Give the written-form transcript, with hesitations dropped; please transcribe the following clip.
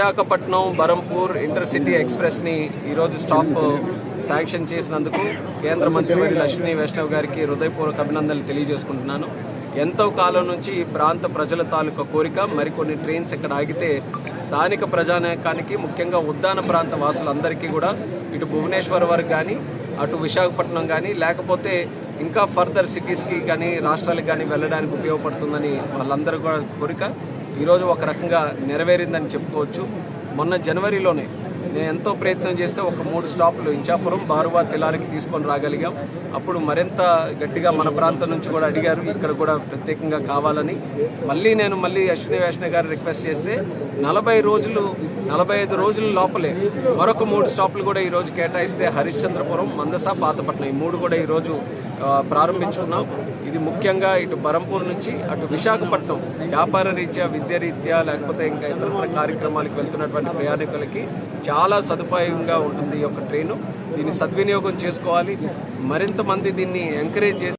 Visakhapatnam Berhampur intercity ఎక్స్ప్రెస్ని ఈరోజు stop sanction చేసినందుకు కేంద్ర మంత్రి అశ్విని వైష్ణవ్ గారికి హృదయపూర్వక అభినందనలు తెలియజేసుకుంటున్నాను. ఎంతో కాలం నుంచి ఈ ప్రాంత ప్రజల తాలూకా కోరిక మరికొన్ని ట్రైన్స్ ఇక్కడ ఆగితే స్థానిక ప్రజానీకానికి ముఖ్యంగా ఉద్దాన ప్రాంత వాసులందరికీ కూడా ఇటు భువనేశ్వర్ వరకు కానీ అటు విశాఖపట్నం కానీ లేకపోతే ఇంకా ఫర్దర్ సిటీస్కి కానీ రాష్ట్రాలకు కానీ వెళ్ళడానికి ఉపయోగపడుతుందని వాళ్ళందరూ కూడా కోరిక ఈరోజు ఒక రకంగా నెరవేరిందని చెప్పుకోవచ్చు. మొన్న జనవరిలోనే నేను ఎంతో ప్రయత్నం చేస్తే ఒక 3 స్టాపులు ఇచ్చాపురం, బారువా, తెలారికి తీసుకొని రాగలిగాం. అప్పుడు మరింత గట్టిగా మన ప్రాంతం నుంచి కూడా అడిగారు ఇక్కడ కూడా ప్రత్యేకంగా కావాలని. నేను అశ్విని వైష్ణవ్ గారు రిక్వెస్ట్ చేస్తే 45 రోజుల లోపలే మరొక 3 స్టాపులు కూడా ఈరోజు కేటాయిస్తే హరిశ్చంద్రపురం, మందస, పాతపట్నం ఈ 3 కూడా ఈరోజు ప్రారంభించుకున్నాం. ఇది ముఖ్యంగా ఇటు బరంపూర్ నుంచి అటు విశాఖపట్నం వ్యాపార రీత్యా, విద్య రీత్యా లేకపోతే ఇంకా ఇతర కార్యక్రమాలకు వెళ్తున్నటువంటి ప్రయాణికులకి చాలా సదుపాయంగా ఉంటుంది ఈ యొక్క ట్రైను. దీన్ని సద్వినియోగం చేసుకోవాలి. మరింత మంది దీన్ని ఎంకరేజ్ చేసి